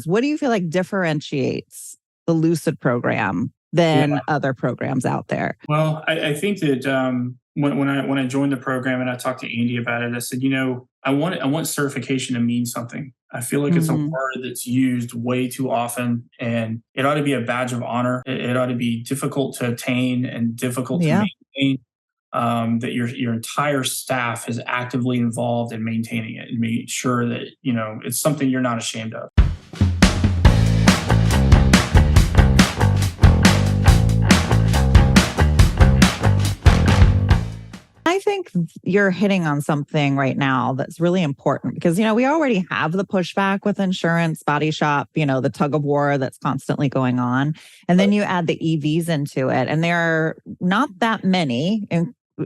What do you feel like differentiates the Lucid program than other programs out there? Well, I think that when I joined the program and I talked to Andy about it, I said, I want certification to mean something. I feel like it's a word that's used way too often, and it ought to be a badge of honor. It ought to be difficult to attain and difficult to maintain. That your entire staff is actively involved in maintaining it and making sure that it's something you're not ashamed of. I think you're hitting on something right now that's really important because, we already have the pushback with insurance, body shop, the tug of war that's constantly going on. And then you add the EVs into it. And there are not that many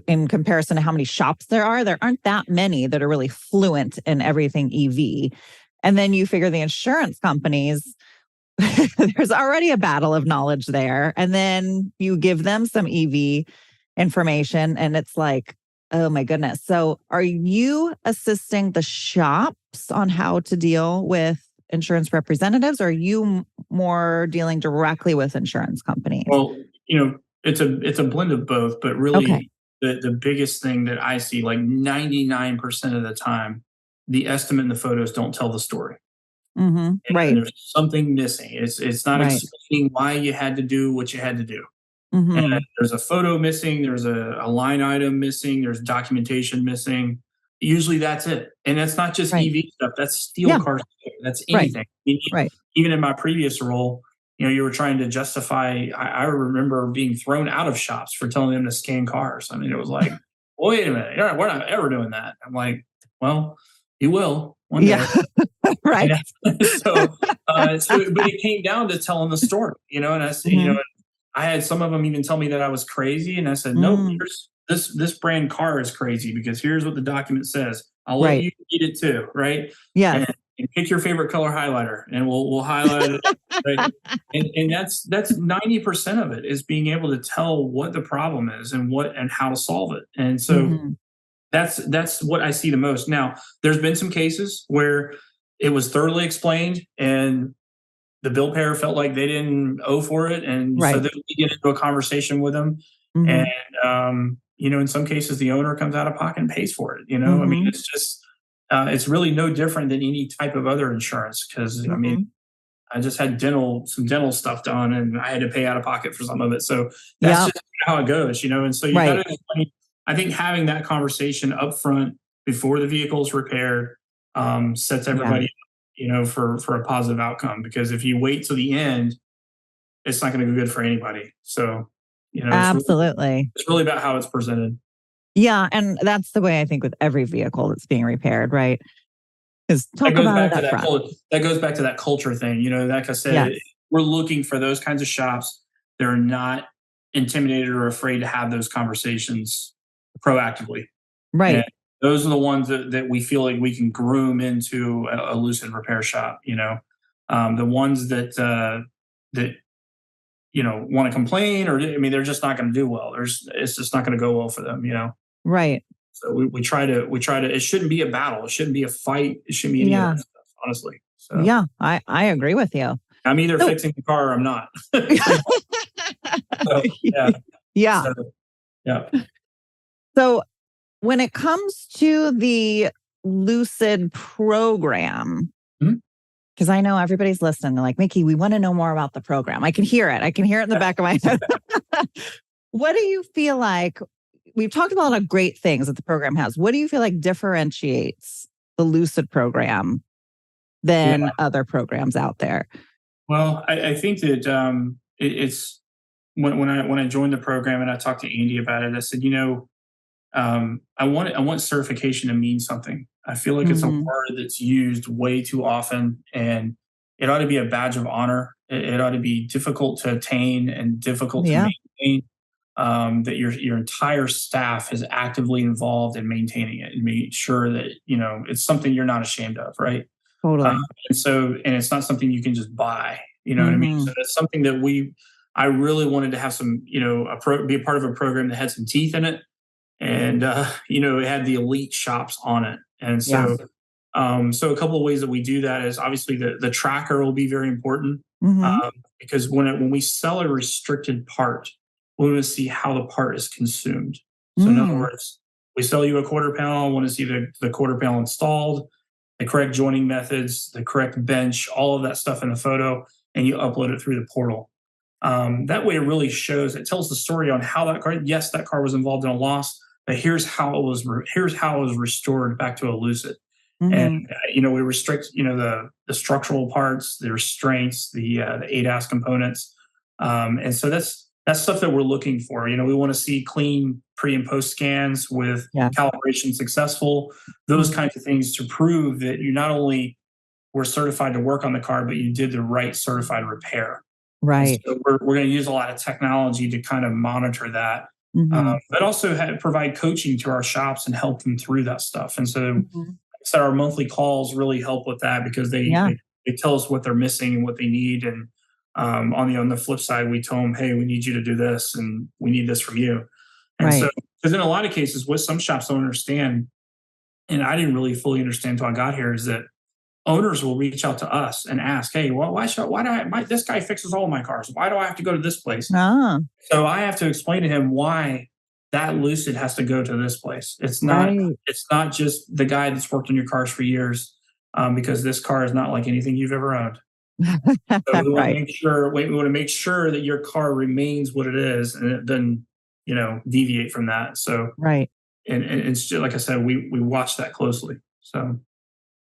in comparison to how many shops there are. There aren't that many that are really fluent in everything EV. And then you figure the insurance companies, there's already a battle of knowledge there. And then you give them some EV information and it's like, oh my goodness. So are you assisting the shops on how to deal with insurance representatives, or are you more dealing directly with insurance companies? Well, it's a blend of both, but really the biggest thing that I see, like 99% of the time, the estimate and the photos don't tell the story. Right. There's something missing. It's not explaining why you had to do what you had to do. And there's a photo missing, there's a line item missing, there's documentation missing. Usually that's it. And that's not just EV stuff, that's steel cars, that's anything. Even in my previous role, you were trying to justify, I remember being thrown out of shops for telling them to scan cars. I mean, it was like, wait a minute, we're not ever doing that. I'm like, well, you will one day. Right. But it came down to telling the story, and I said, I had some of them even tell me that I was crazy. And I said, no, this brand car is crazy because here's what the document says. I'll let you read it too, right? Yeah. And pick your favorite color highlighter and we'll highlight it. Right? And that's 90% of it is being able to tell what the problem is and how to solve it. And so that's what I see the most. Now, there's been some cases where it was thoroughly explained and the bill payer felt like they didn't owe for it. And so then we get into a conversation with them. And, in some cases, the owner comes out of pocket and pays for it. I mean, it's just, it's really no different than any type of other insurance. Cause I mean, I just had some dental stuff done and I had to pay out of pocket for some of it. So that's just how it goes, and so you gotta explain. I think having that conversation up front before the vehicle is repaired, sets everybody for a positive outcome, because if you wait till the end, it's not going to be good for anybody. So, absolutely. It's really about how it's presented. Yeah. And that's the way I think with every vehicle that's being repaired, right? Because that goes back to that culture thing. Like I said, we're looking for those kinds of shops that are not intimidated or afraid to have those conversations proactively. Right. And those are the ones that we feel like we can groom into a Lucid repair shop. The ones that want to complain, or they're just not going to do well. It's just not going to go well for them. Right. So we try to. It shouldn't be a battle. It shouldn't be a fight. It shouldn't be any of that stuff, honestly. So yeah, I agree with you. I'm either fixing the car or I'm not. So, yeah. So when it comes to the Lucid program, because I know everybody's listening, they're like, Mickey, we want to know more about the program. I can hear it. I can hear it in the back of my head. What do you feel like? We've talked about a lot of great things that the program has. What do you feel like differentiates the Lucid program than other programs out there? Well, I think that it's when I joined the program and I talked to Andy about it, I said, I want certification to mean something. I feel like it's a word that's used way too often, and it ought to be a badge of honor. It ought to be difficult to attain and difficult to maintain. That your entire staff is actively involved in maintaining it and making sure that it's something you're not ashamed of, right? Totally. And it's not something you can just buy. You know what I mean? So that's something that I really wanted to have some, be a part of a program that had some teeth in it. And, it had the elite shops on it. And so So a couple of ways that we do that is obviously the tracker will be very important, Mm-hmm. because when we sell a restricted part, we want to see how the part is consumed. So in other Mm, words, we sell you a quarter panel, want to see the quarter panel installed, the correct joining methods, the correct bench, all of that stuff in the photo, and you upload it through the portal. That way, it really shows. It tells the story on how that car. Yes, that car was involved in a loss, but here's how it was. Here's how it was restored back to a Lucid. And mm-hmm. we restrict the structural parts, the restraints, the ADAS components, and so that's stuff that we're looking for. We want to see clean pre and post scans with Yeah. calibration successful, those Mm-hmm. kinds of things to prove that you not only were certified to work on the car, but you did the right certified repair. And Right. so we're going to use a lot of technology to kind of monitor that, Mm-hmm. but also provide coaching to our shops and help them through that stuff. And so, Mm-hmm. our monthly calls really help with that because Yeah. they tell us what they're missing and what they need. And on the flip side, we tell them, hey, we need you to do this and we need this from you. And so, Right. because in a lot of cases, what some shops don't understand, and I didn't really fully understand until I got here, is that owners will reach out to us and ask, hey, well, this guy fixes all my cars. Why do I have to go to this place? Ah, So I have to explain to him why that Lucid has to go to this place. right. It's not just the guy that's worked on your cars for years, because this car is not like anything you've ever owned. So we want to Right. make sure that your car remains what it is and it doesn't, deviate from that. So, Right. and it's just, like I said, we watch that closely. So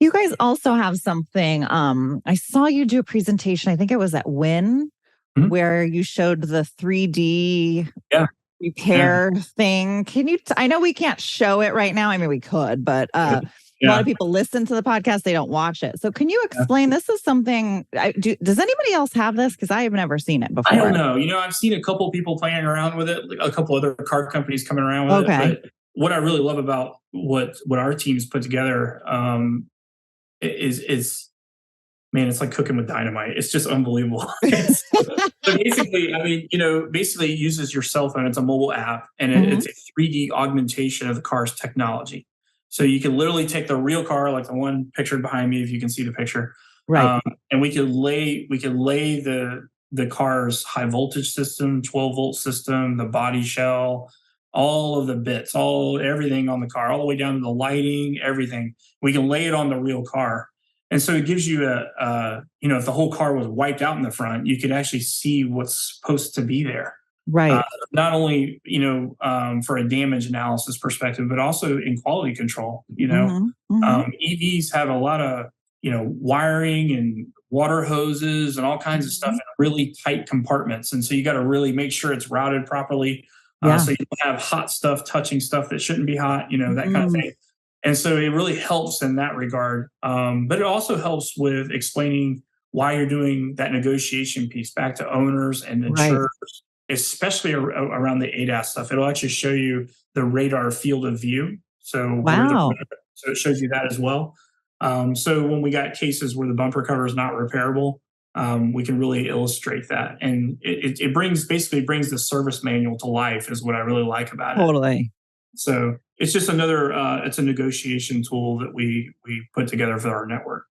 You guys also have something. I saw you do a presentation, I think it was at Win, mhm. where you showed the 3D Yeah. repair thing. Can you, I know we can't show it right now. I mean, we could, but a lot Yeah. of people listen to the podcast, they don't watch it. So can you explain, this is something, does anybody else have this? Because I have never seen it before. I don't know. I've seen a couple people playing around with it, like a couple other car companies coming around with Okay. it. But what I really love about what our team's put together, is man, it's like cooking with dynamite. It's just unbelievable. So basically, basically it uses your cell phone. It's a mobile app, and Mhm. it's a 3D augmentation of the car's technology. So you can literally take the real car, like the one pictured behind me, if you can see the picture, Right. and we could lay the car's high voltage system, 12-volt system, the body shell, all of the bits, everything on the car, all the way down to the lighting, everything. We can lay it on the real car. And so it gives you if the whole car was wiped out in the front, you could actually see what's supposed to be there. Right. Not only, for a damage analysis perspective, but also in quality control. Mhm. Mhm. EVs have a lot of, wiring and water hoses and all kinds of stuff in really tight compartments. And so you got to really make sure it's routed properly. Yeah. So you don't have hot stuff touching stuff that shouldn't be hot, that kind of Mm. thing. And so it really helps in that regard. But it also helps with explaining why you're doing that negotiation piece back to owners and Right. insurers, especially around the ADAS stuff. It'll actually show you the radar field of view. So Wow. so it shows you that as well. So when we got cases where the bumper cover is not repairable, we can really illustrate that. And it basically brings the service manual to life is what I really like about it. Totally. So it's just another, it's a negotiation tool that we put together for our network.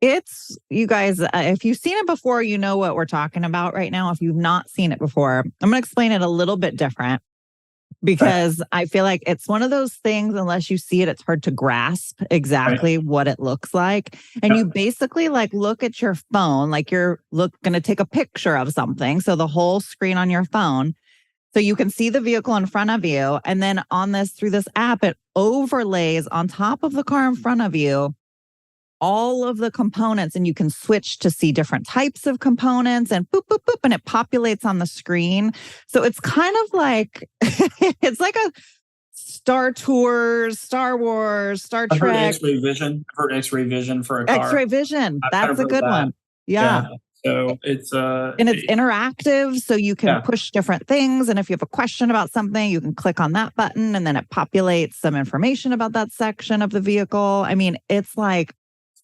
It's, you guys, if you've seen it before, you know what we're talking about right now. If you've not seen it before, I'm going to explain it a little bit different because I feel like it's one of those things, unless you see it, it's hard to grasp exactly what it looks like. And you basically look at your phone, like you're going to take a picture of something. So the whole screen on your phone. So you can see the vehicle in front of you. And then through this app, it overlays on top of the car in front of you all of the components, and you can switch to see different types of components and boop, boop, boop, and it populates on the screen. So it's kind of like, it's like a Star Tours, Star Wars, Star I've heard Trek. X-ray vision. I've heard X-ray vision for a car. X-ray vision. That's a good one. Yeah. So it's and it's interactive, so you can push different things. And if you have a question about something, you can click on that button and then it populates some information about that section of the vehicle. I mean, it's like,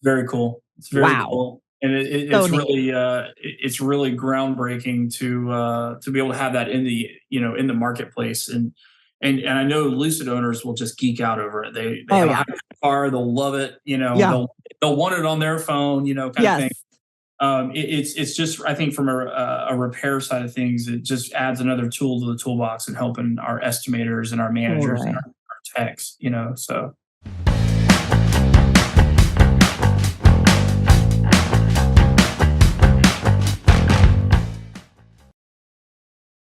very cool. It's very cool. And it's really it's really groundbreaking to be able to have that in the in the marketplace. And and I know Lucid owners will just geek out over it. They Oh, have yeah. a car, they'll love it, you know, Yeah. they'll want it on their phone, you know, kind of thing. Yes. It's just, I think, from a repair side of things, it just adds another tool to the toolbox and helping our estimators and our managers and Totally. our techs, you know. So